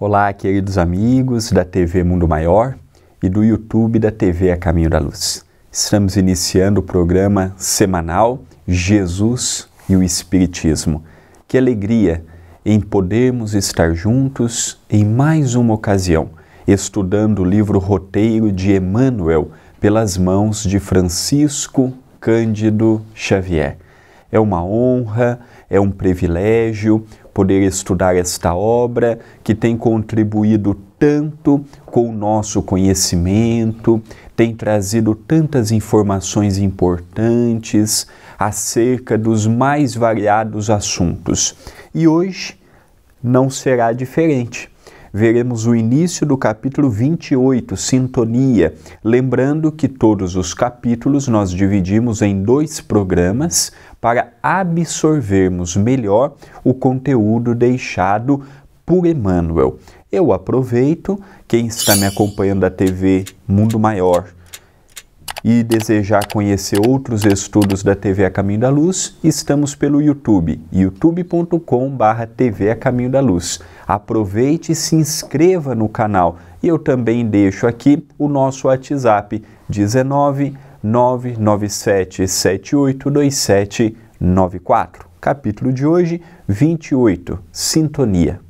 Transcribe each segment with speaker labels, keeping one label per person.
Speaker 1: Olá, queridos amigos da TV Mundo Maior e do YouTube da TV A Caminho da Luz. Estamos iniciando o programa semanal Jesus e o Espiritismo. Que alegria em podermos estar juntos em mais uma ocasião, estudando o livro Roteiro de Emmanuel pelas mãos de Francisco Cândido Xavier. É uma honra, é um privilégio poder estudar esta obra que tem contribuído tanto com o nosso conhecimento, tem trazido tantas informações importantes acerca dos mais variados assuntos. E hoje não será diferente. Veremos o início do capítulo 28, Sintonia. Lembrando que todos os capítulos nós dividimos em 2 programas para absorvermos melhor o conteúdo deixado por Emmanuel. Eu aproveito, quem está me acompanhando da TV Mundo Maior e desejar conhecer outros estudos da TV A Caminho da Luz, estamos pelo YouTube, youtube.com/TV A Caminho da Luz. Aproveite e se inscreva no canal. E eu também deixo aqui o nosso WhatsApp, 19 997 782794. Capítulo de hoje, 28, Sintonia.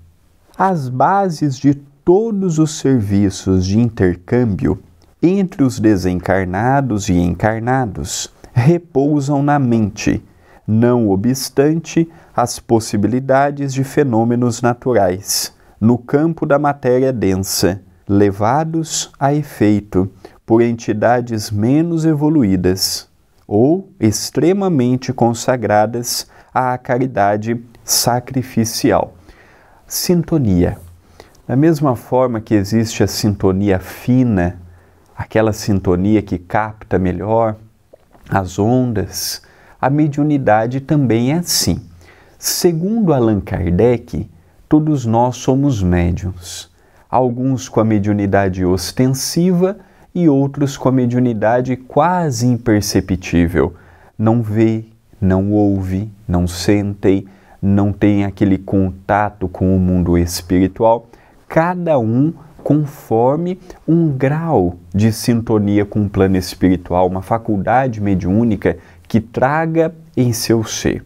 Speaker 1: As bases de todos os serviços de intercâmbio entre os desencarnados e encarnados repousam na mente, não obstante as possibilidades de fenômenos naturais, no campo da matéria densa, levados a efeito por entidades menos evoluídas ou extremamente consagradas à caridade sacrificial. Sintonia. Da mesma forma que existe a sintonia fina, aquela sintonia que capta melhor as ondas, a mediunidade também é assim. Segundo Allan Kardec, todos nós somos médiuns, alguns com a mediunidade ostensiva e outros com a mediunidade quase imperceptível. Não vê, não ouve, não sentem, não tem aquele contato com o mundo espiritual, cada um conforme um grau de sintonia com o plano espiritual, uma faculdade mediúnica que traga em seu ser.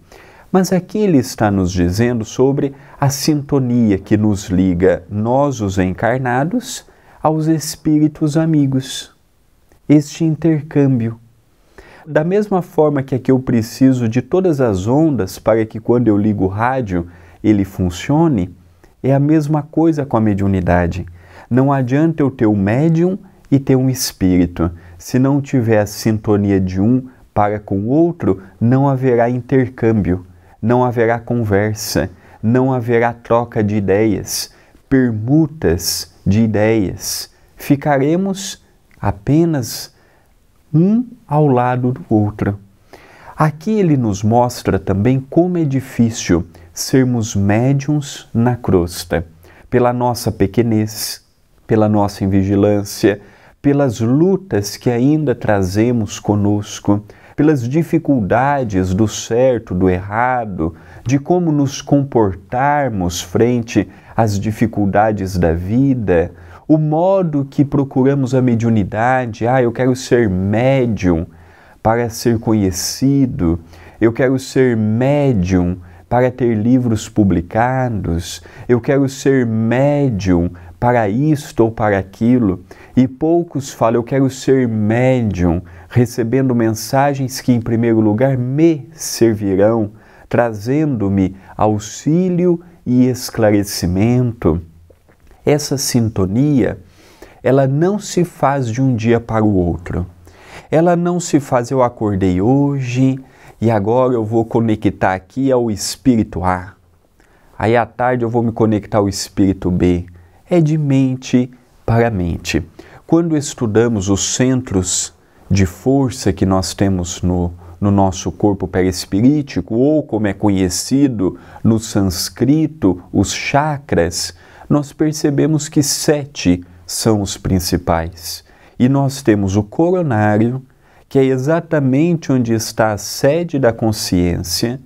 Speaker 1: Mas aqui ele está nos dizendo sobre a sintonia que nos liga, nós os encarnados, aos espíritos amigos. Este intercâmbio. Da mesma forma que aqui eu preciso de todas as ondas para que quando eu ligo o rádio ele funcione, é a mesma coisa com a mediunidade. Não adianta eu ter um médium e ter um espírito. Se não tiver a sintonia de um para com o outro, não haverá intercâmbio, não haverá conversa, não haverá troca de ideias, permutas de ideias. Ficaremos apenas um ao lado do outro. Aqui ele nos mostra também como é difícil sermos médiuns na crosta, pela nossa pequenez, pela nossa invigilância, pelas lutas que ainda trazemos conosco, pelas dificuldades do certo, do errado, de como nos comportarmos frente às dificuldades da vida, o modo que procuramos a mediunidade. Eu quero ser médium para ser conhecido, eu quero ser médium para ter livros publicados, eu quero ser médium para isto ou para aquilo, e poucos falam, eu quero ser médium, recebendo mensagens que em primeiro lugar me servirão, trazendo-me auxílio e esclarecimento. Essa sintonia, ela não se faz de um dia para o outro. Ela não se faz, eu acordei hoje e agora eu vou conectar aqui ao espírito A. Aí à tarde eu vou me conectar ao espírito B. É de mente para mente. Quando estudamos os centros de força que nós temos no nosso corpo perispirítico, ou como é conhecido no sânscrito, os chakras, nós percebemos que 7 são os principais. E nós temos o coronário, que é exatamente onde está a sede da consciência,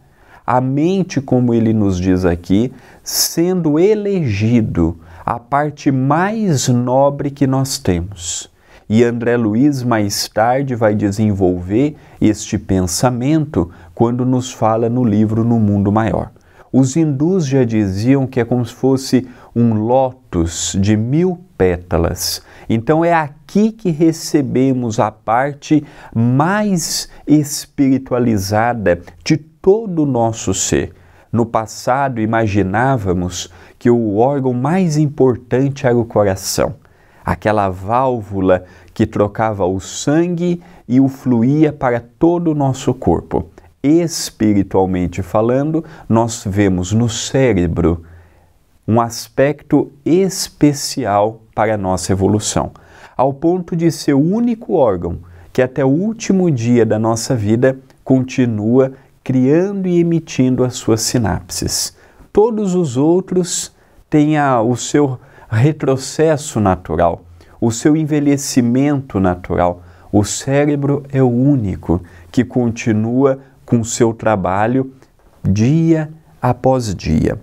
Speaker 1: a mente, como ele nos diz aqui, sendo elegido a parte mais nobre que nós temos. E André Luiz mais tarde vai desenvolver este pensamento quando nos fala no livro No Mundo Maior. Os hindus já diziam que é como se fosse um lótus de 1000 pétalas. Então é aqui que recebemos a parte mais espiritualizada de todo o nosso ser. No passado imaginávamos que o órgão mais importante era o coração, aquela válvula que trocava o sangue e o fluía para todo o nosso corpo. Espiritualmente falando, nós vemos no cérebro um aspecto especial para a nossa evolução, ao ponto de ser o único órgão que até o último dia da nossa vida continua criando e emitindo as suas sinapses. Todos os outros têm o seu retrocesso natural, o seu envelhecimento natural. O cérebro é o único que continua com o seu trabalho dia após dia.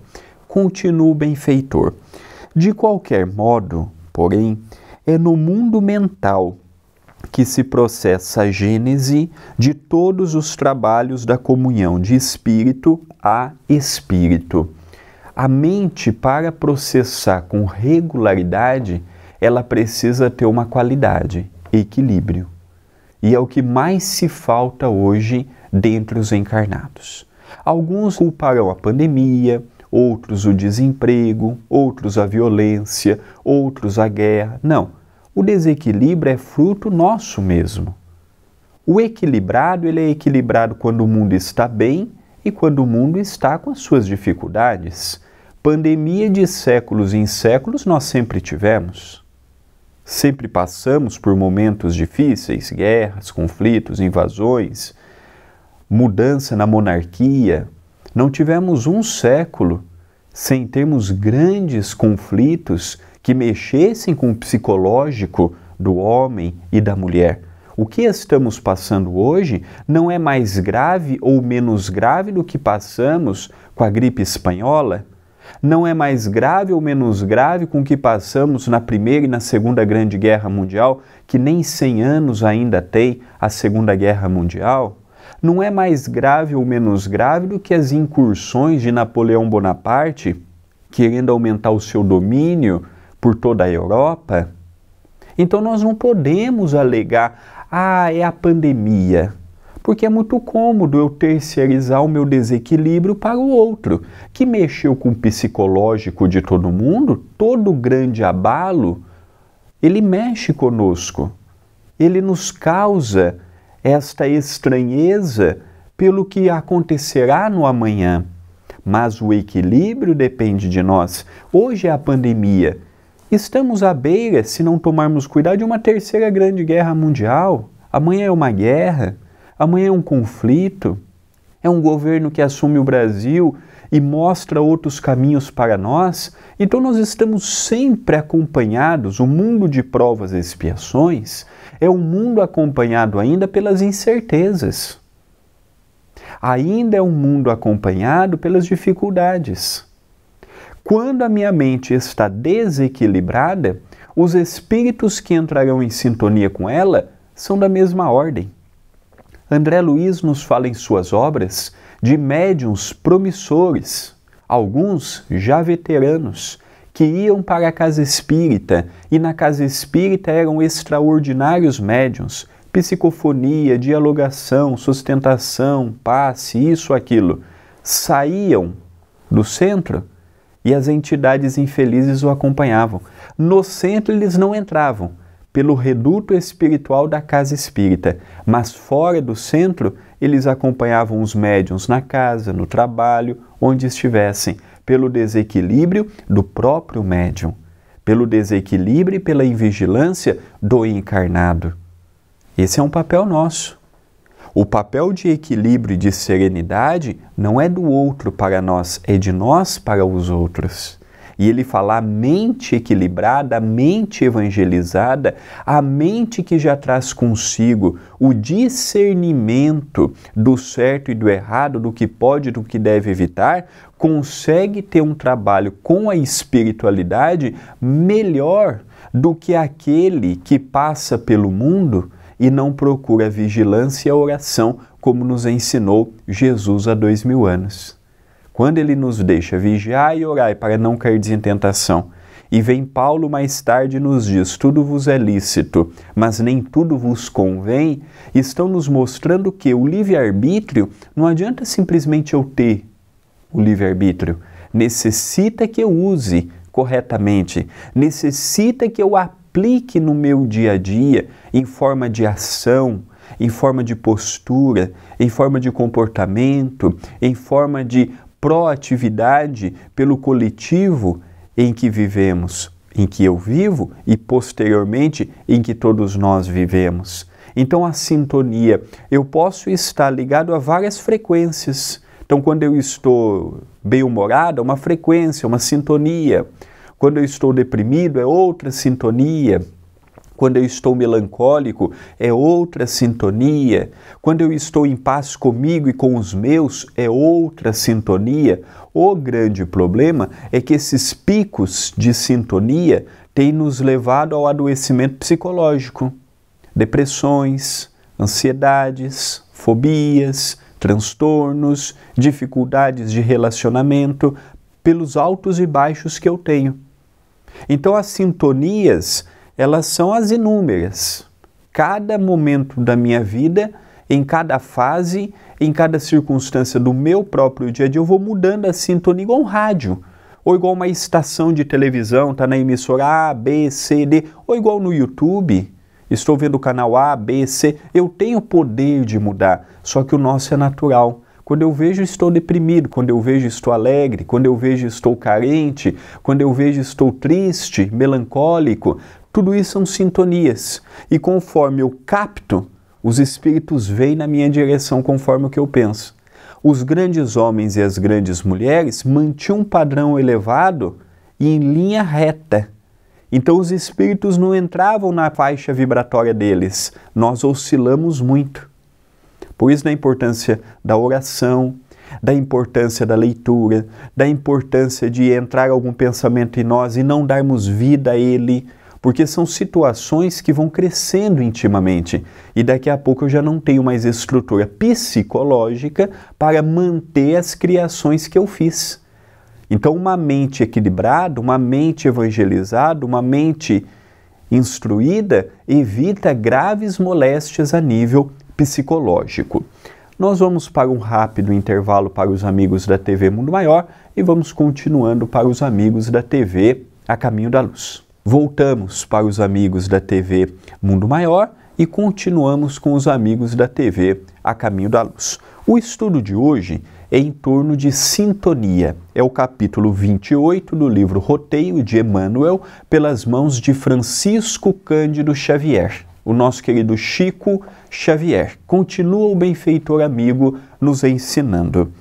Speaker 1: Continua o benfeitor. De qualquer modo, porém, é no mundo mental que se processa a gênese de todos os trabalhos da comunhão de espírito a espírito. A mente, para processar com regularidade, ela precisa ter uma qualidade, equilíbrio. E é o que mais se falta hoje dentre os encarnados. Alguns culparão a pandemia, outros o desemprego, outros a violência, outros a guerra. Não, o desequilíbrio é fruto nosso mesmo. O equilibrado, ele é equilibrado quando o mundo está bem e quando o mundo está com as suas dificuldades. Pandemia de séculos em séculos nós sempre tivemos. Sempre passamos por momentos difíceis, guerras, conflitos, invasões, mudança na monarquia. Não tivemos um século sem termos grandes conflitos que mexessem com o psicológico do homem e da mulher. O que estamos passando hoje não é mais grave ou menos grave do que passamos com a gripe espanhola. Não é mais grave ou menos grave com o que passamos na Primeira e na Segunda Grande Guerra Mundial, que nem 100 anos ainda tem a Segunda Guerra Mundial. Não é mais grave ou menos grave do que as incursões de Napoleão Bonaparte, querendo aumentar o seu domínio por toda a Europa. Então nós não podemos alegar, é a pandemia, porque é muito cômodo eu terceirizar o meu desequilíbrio para o outro, que mexeu com o psicológico de todo mundo. Todo grande abalo, ele mexe conosco, ele nos causa esta estranheza pelo que acontecerá no amanhã. Mas o equilíbrio depende de nós. Hoje é a pandemia. Estamos à beira, se não tomarmos cuidado, de uma terceira grande guerra mundial. Amanhã é uma guerra, amanhã é um conflito, é um governo que assume o Brasil e mostra outros caminhos para nós. Então nós estamos sempre acompanhados. O mundo de provas e expiações é um mundo acompanhado ainda pelas incertezas. Ainda é um mundo acompanhado pelas dificuldades. Quando a minha mente está desequilibrada, os espíritos que entrarão em sintonia com ela são da mesma ordem. André Luiz nos fala em suas obras de médiuns promissores, alguns já veteranos, que iam para a casa espírita e na casa espírita eram extraordinários médiuns, psicofonia, dialogação, sustentação, passe, isso, aquilo. Saíam do centro e as entidades infelizes o acompanhavam. No centro eles não entravam, pelo reduto espiritual da casa espírita, mas fora do centro eles acompanhavam os médiuns na casa, no trabalho, onde estivessem, pelo desequilíbrio do próprio médium, pelo desequilíbrio e pela invigilância do encarnado. Esse é um papel nosso. O papel de equilíbrio e de serenidade não é do outro para nós, é de nós para os outros. E ele fala a mente equilibrada, a mente evangelizada, a mente que já traz consigo o discernimento do certo e do errado, do que pode e do que deve evitar, consegue ter um trabalho com a espiritualidade melhor do que aquele que passa pelo mundo e não procura a vigilância e a oração, como nos ensinou Jesus há 2000 anos. Quando ele nos deixa vigiar e orar para não cair em tentação, e vem Paulo mais tarde e nos diz, tudo vos é lícito, mas nem tudo vos convém, estão nos mostrando que o livre-arbítrio não adianta simplesmente eu ter o livre-arbítrio, necessita que eu use corretamente, necessita que eu aplique no meu dia a dia, em forma de ação, em forma de postura, em forma de comportamento, em forma de proatividade pelo coletivo em que vivemos, em que eu vivo e posteriormente em que todos nós vivemos. Então a sintonia, eu posso estar ligado a várias frequências. Então quando eu estou bem-humorado, é uma frequência, uma sintonia. Quando eu estou deprimido, é outra sintonia. Quando eu estou melancólico, é outra sintonia. Quando eu estou em paz comigo e com os meus, é outra sintonia. O grande problema é que esses picos de sintonia têm nos levado ao adoecimento psicológico. Depressões, ansiedades, fobias, transtornos, dificuldades de relacionamento, pelos altos e baixos que eu tenho. Então as sintonias, elas são as inúmeras. Cada momento da minha vida, em cada fase, em cada circunstância do meu próprio dia a dia, eu vou mudando a sintonia igual um rádio, ou igual uma estação de televisão, está na emissora A, B, C, D, ou igual no YouTube, estou vendo o canal A, B, C, eu tenho o poder de mudar, só que o nosso é natural. Quando eu vejo, estou deprimido. Quando eu vejo, estou alegre. Quando eu vejo, estou carente. Quando eu vejo, estou triste, melancólico. Tudo isso são sintonias. E conforme eu capto, os espíritos vêm na minha direção conforme o que eu penso. Os grandes homens e as grandes mulheres mantinham um padrão elevado e em linha reta. Então os espíritos não entravam na faixa vibratória deles. Nós oscilamos muito. Por isso da importância da oração, da importância da leitura, da importância de entrar algum pensamento em nós e não darmos vida a ele, porque são situações que vão crescendo intimamente e daqui a pouco eu já não tenho mais estrutura psicológica para manter as criações que eu fiz. Então uma mente equilibrada, uma mente evangelizada, uma mente instruída evita graves moléstias a nível psicológico. Nós vamos para um rápido intervalo para os amigos da TV Mundo Maior e vamos continuando para os amigos da TV A Caminho da Luz. Voltamos para os amigos da TV Mundo Maior e continuamos com os amigos da TV A Caminho da Luz. O estudo de hoje é em torno de sintonia. É o capítulo 28 do livro Roteio de Emmanuel, pelas mãos de Francisco Cândido Xavier. O nosso querido Chico Xavier. Continua o benfeitor amigo nos ensinando.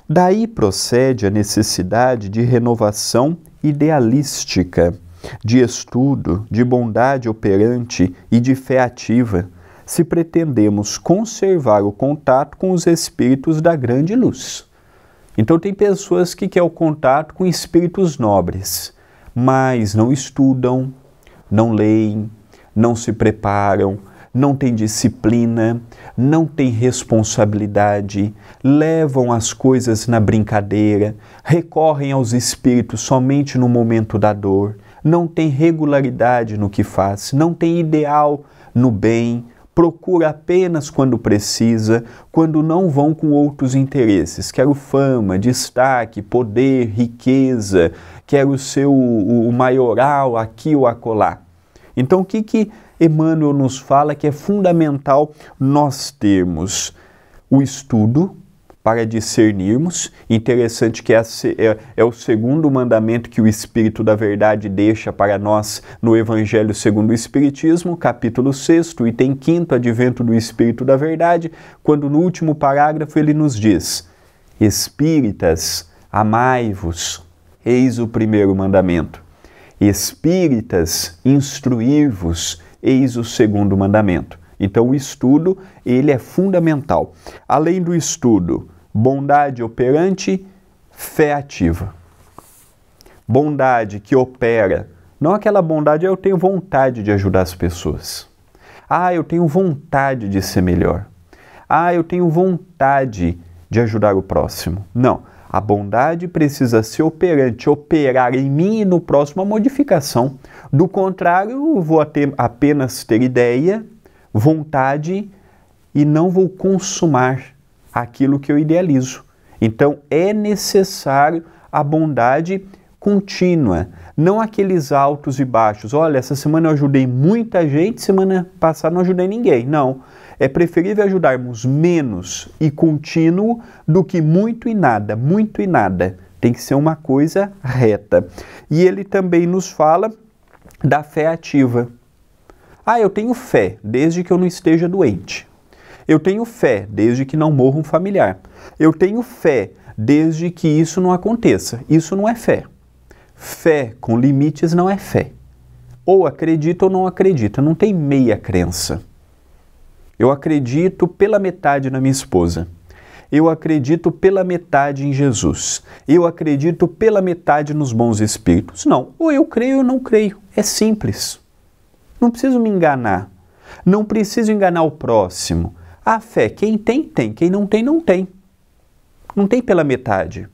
Speaker 1: Daí procede a necessidade de renovação idealística, de estudo, de bondade operante e de fé ativa, se pretendemos conservar o contato com os espíritos da grande luz. Então tem pessoas que querem o contato com espíritos nobres, mas não estudam, não leem, não se preparam, não têm disciplina, não têm responsabilidade, levam as coisas na brincadeira, recorrem aos espíritos somente no momento da dor, não têm regularidade no que faz, não têm ideal no bem, procura apenas quando precisa, quando não vão com outros interesses. Quero fama, destaque, poder, riqueza, quero ser o maioral aqui ou acolá. Então, o que Emmanuel nos fala que é fundamental nós termos o estudo para discernirmos. Interessante que é o segundo mandamento que o Espírito da Verdade deixa para nós no Evangelho segundo o Espiritismo, capítulo 6, item 5º, Advento do Espírito da Verdade, quando no último parágrafo ele nos diz: Espíritas, amai-vos, Eis o primeiro mandamento. Espíritas, instruir-vos, eis o segundo mandamento. Então o estudo, ele é fundamental. Além do estudo, bondade operante, fé ativa. Bondade que opera, não aquela bondade, eu tenho vontade de ajudar as pessoas. Eu tenho vontade de ser melhor. Eu tenho vontade de ajudar o próximo. Não, a bondade precisa ser operante, operar em mim e no próximo a modificação. Do contrário, eu vou apenas ter ideia, vontade e não vou consumar aquilo que eu idealizo. Então é necessário a bondade contínua, não aqueles altos e baixos. Olha, essa semana eu ajudei muita gente, semana passada não ajudei ninguém. Não, é preferível ajudarmos menos e contínuo do que muito e nada. Muito e nada. Tem que ser uma coisa reta. E ele também nos fala da fé ativa. Eu tenho fé desde que eu não esteja doente. Eu tenho fé desde que não morra um familiar. Eu tenho fé desde que isso não aconteça. Isso não é fé. Fé com limites não é fé. Ou acredita ou não acredita, não tem meia crença. Eu acredito pela metade na minha esposa. Eu acredito pela metade em Jesus. Eu acredito pela metade nos bons espíritos. Não, ou eu creio ou não creio. É simples. Não preciso me enganar. Não preciso enganar o próximo. A fé, quem tem, tem. Quem não tem, não tem. Não tem pela metade.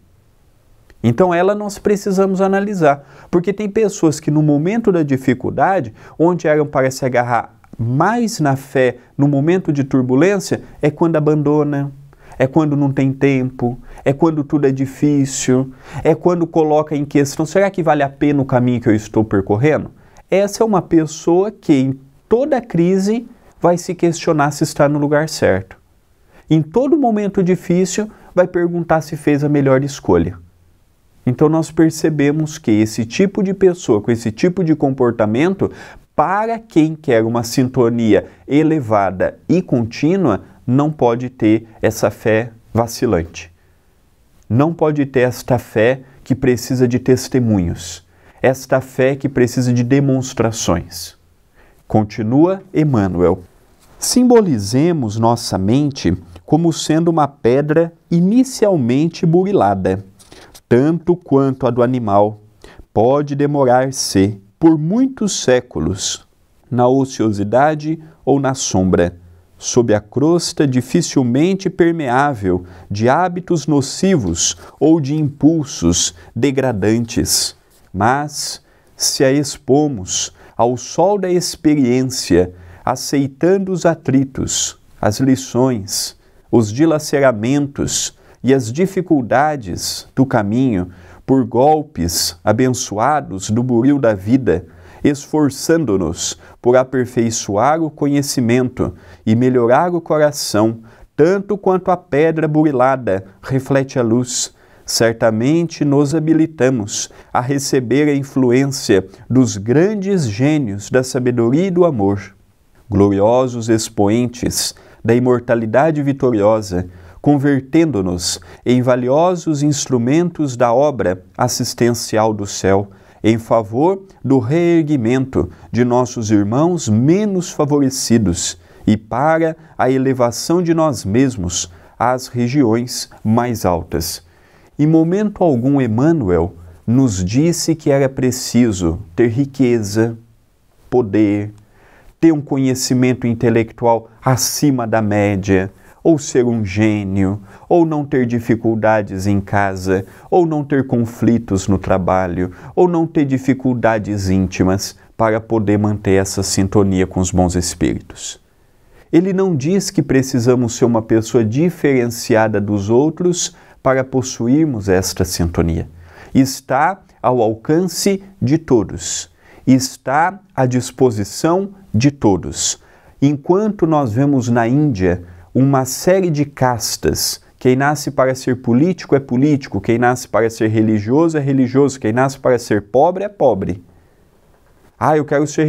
Speaker 1: Então ela nós precisamos analisar, porque tem pessoas que no momento da dificuldade, onde eram para se agarrar mais na fé, no momento de turbulência, é quando abandona, é quando não tem tempo, é quando tudo é difícil, é quando coloca em questão, será que vale a pena o caminho que eu estou percorrendo? Essa é uma pessoa que em toda crise vai se questionar se está no lugar certo. Em todo momento difícil vai perguntar se fez a melhor escolha. Então nós percebemos que esse tipo de pessoa, com esse tipo de comportamento, para quem quer uma sintonia elevada e contínua, não pode ter essa fé vacilante. Não pode ter esta fé que precisa de testemunhos. Esta fé que precisa de demonstrações. Continua Emmanuel. Simbolizemos nossa mente como sendo uma pedra inicialmente burilada. Tanto quanto a do animal, pode demorar-se por muitos séculos na ociosidade ou na sombra, sob a crosta dificilmente permeável de hábitos nocivos ou de impulsos degradantes. Mas, se a expomos ao sol da experiência, aceitando os atritos, as lições, os dilaceramentos, e as dificuldades do caminho por golpes abençoados do buril da vida, esforçando-nos por aperfeiçoar o conhecimento e melhorar o coração, tanto quanto a pedra burilada reflete a luz, certamente nos habilitamos a receber a influência dos grandes gênios da sabedoria e do amor. Gloriosos expoentes da imortalidade vitoriosa, convertendo-nos em valiosos instrumentos da obra assistencial do céu, em favor do reerguimento de nossos irmãos menos favorecidos e para a elevação de nós mesmos às regiões mais altas. Em momento algum, Emmanuel nos disse que era preciso ter riqueza, poder, ter um conhecimento intelectual acima da média, ou ser um gênio, ou não ter dificuldades em casa, ou não ter conflitos no trabalho, ou não ter dificuldades íntimas para poder manter essa sintonia com os bons espíritos. Ele não diz que precisamos ser uma pessoa diferenciada dos outros para possuirmos esta sintonia. Está ao alcance de todos, está à disposição de todos. Enquanto nós vemos na Índia uma série de castas, quem nasce para ser político é político, quem nasce para ser religioso é religioso, quem nasce para ser pobre é pobre.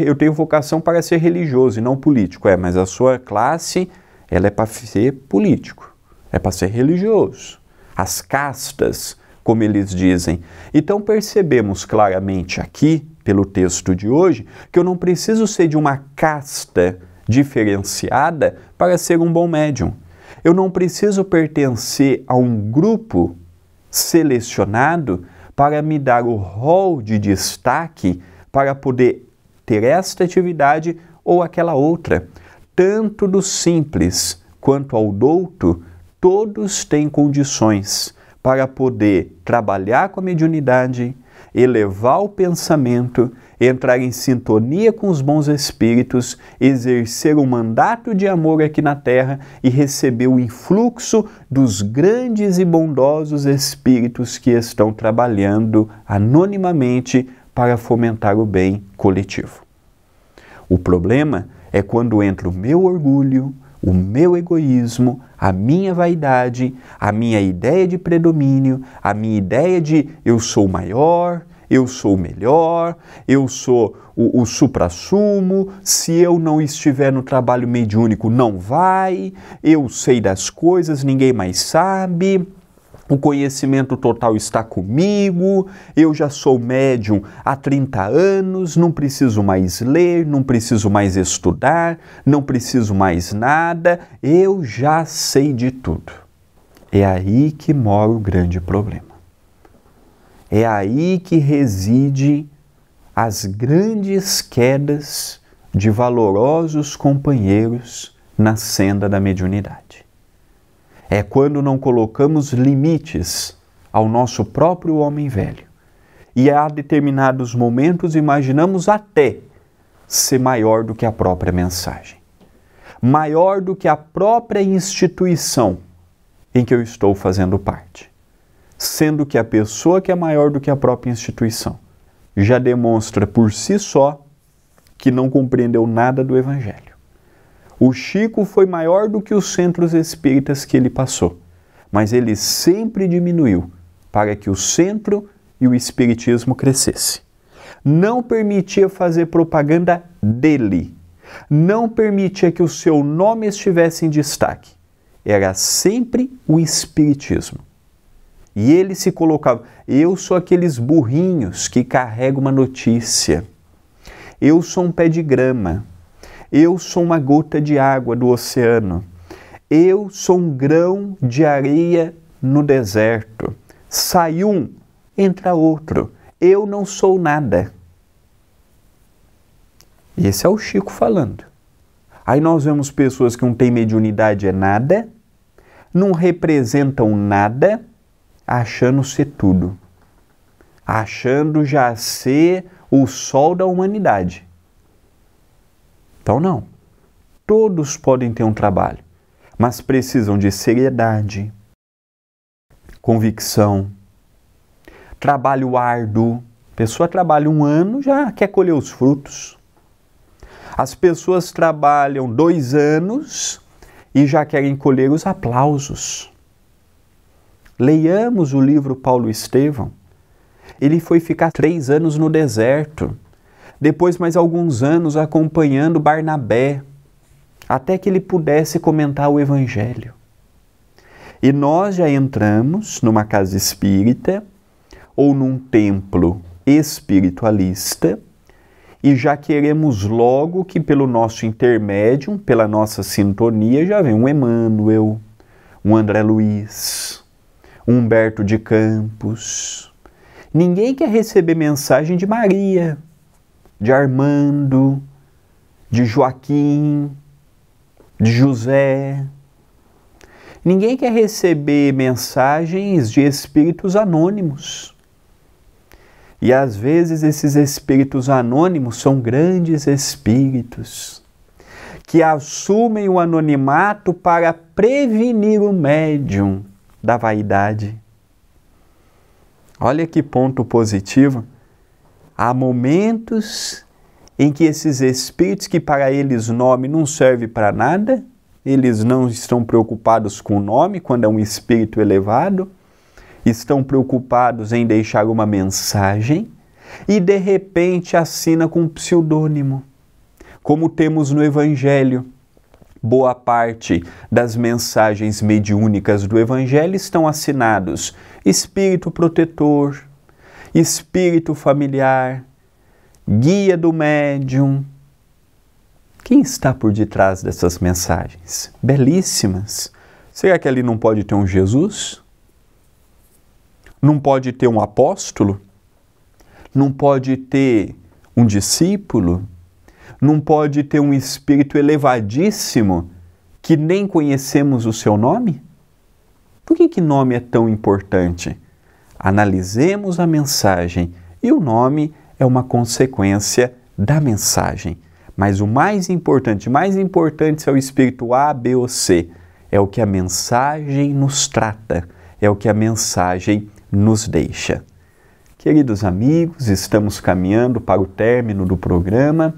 Speaker 1: Eu tenho vocação para ser religioso e não político. Mas a sua classe, ela é para ser político, é para ser religioso. As castas como eles dizem. Então percebemos claramente aqui, pelo texto de hoje, que eu não preciso ser de uma casta diferenciada para ser um bom médium. Eu não preciso pertencer a um grupo selecionado para me dar o rol de destaque para poder ter esta atividade ou aquela outra. Tanto do simples quanto ao douto, todos têm condições para poder trabalhar com a mediunidade, elevar o pensamento, entrar em sintonia com os bons espíritos, exercer um mandato de amor aqui na Terra e receber o influxo dos grandes e bondosos espíritos que estão trabalhando anonimamente para fomentar o bem coletivo. O problema é quando entra o meu orgulho, o meu egoísmo, a minha vaidade, a minha ideia de predomínio, a minha ideia de eu sou maior, eu sou o melhor, eu sou o suprassumo, se eu não estiver no trabalho mediúnico não vai, eu sei das coisas, ninguém mais sabe, o conhecimento total está comigo, eu já sou médium há 30 anos, não preciso mais ler, não preciso mais estudar, não preciso mais nada, eu já sei de tudo. É aí que mora o grande problema. É aí que reside as grandes quedas de valorosos companheiros na senda da mediunidade. É quando não colocamos limites ao nosso próprio homem velho. E a determinados momentos imaginamos até ser maior do que a própria mensagem. Maior do que a própria instituição em que eu estou fazendo parte. Sendo que a pessoa que é maior do que a própria instituição já demonstra por si só que não compreendeu nada do Evangelho. O Chico foi maior do que os centros espíritas que ele passou, mas ele sempre diminuiu para que o centro e o espiritismo crescesse. Não permitia fazer propaganda dele, não permitia que o seu nome estivesse em destaque. Era sempre o espiritismo. E ele se colocava, eu sou aqueles burrinhos que carregam uma notícia, eu sou um pé de grama, eu sou uma gota de água do oceano. Eu sou um grão de areia no deserto. Sai um, entra outro. Eu não sou nada. Esse é o Chico falando. Aí nós vemos pessoas que não têm mediunidade é nada, não representam nada, achando ser tudo. Achando já ser o sol da humanidade. Então não, todos podem ter um trabalho, mas precisam de seriedade, convicção, trabalho árduo. A pessoa trabalha 1 ano, já quer colher os frutos. As pessoas trabalham 2 anos e já querem colher os aplausos. Leiamos o livro Paulo Estevão. Ele foi ficar 3 anos no deserto. Depois mais alguns anos acompanhando Barnabé, até que ele pudesse comentar o Evangelho. E nós já entramos numa casa espírita ou num templo espiritualista e já queremos logo que pelo nosso intermédio, pela nossa sintonia, já vem um Emmanuel, um André Luiz, um Humberto de Campos. Ninguém quer receber mensagem de Maria, de Armando, de Joaquim, de José. Ninguém quer receber mensagens de espíritos anônimos. E às vezes esses espíritos anônimos são grandes espíritos que assumem o anonimato para prevenir o médium da vaidade. Olha que ponto positivo. Há momentos em que esses espíritos, que para eles nome não serve para nada, eles não estão preocupados com o nome quando é um espírito elevado, estão preocupados em deixar uma mensagem e de repente assina com um pseudônimo, como temos no Evangelho. Boa parte das mensagens mediúnicas do Evangelho estão assinados Espírito Protetor, Espírito Familiar, Guia do Médium. Quem está por detrás dessas mensagens? Belíssimas. Será que ali não pode ter um Jesus? Não pode ter um apóstolo? Não pode ter um discípulo? Não pode ter um espírito elevadíssimo que nem conhecemos o seu nome? Por que nome é tão importante? Analisemos a mensagem e o nome é uma consequência da mensagem. Mas o mais importante é o espírito A, B ou C. É o que a mensagem nos trata, é o que a mensagem nos deixa. Queridos amigos, estamos caminhando para o término do programa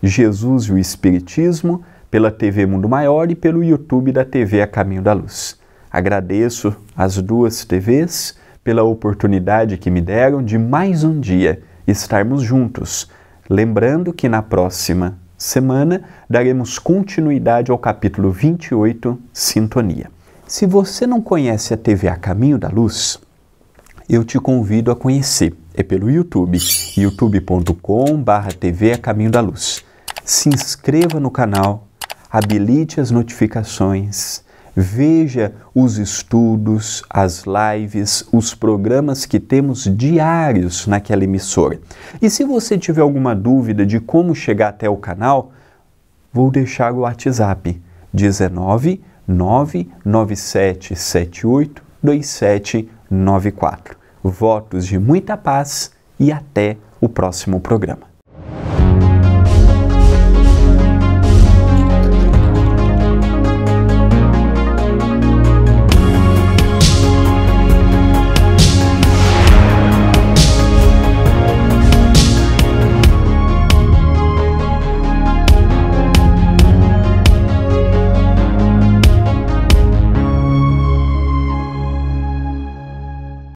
Speaker 1: Jesus e o Espiritismo, pela TV Mundo Maior e pelo YouTube da TV A Caminho da Luz. Agradeço às duas TVs pela oportunidade que me deram de mais um dia estarmos juntos. Lembrando que na próxima semana daremos continuidade ao capítulo 28, Sintonia. Se você não conhece a TV A Caminho da Luz, eu te convido a conhecer. É pelo YouTube, youtube.com/TV A Caminho da Luz. Se inscreva no canal, habilite as notificações, veja os estudos, as lives, os programas que temos diários naquela emissora. E se você tiver alguma dúvida de como chegar até o canal, vou deixar o WhatsApp 19 99778 2794. Votos de muita paz e até o próximo programa.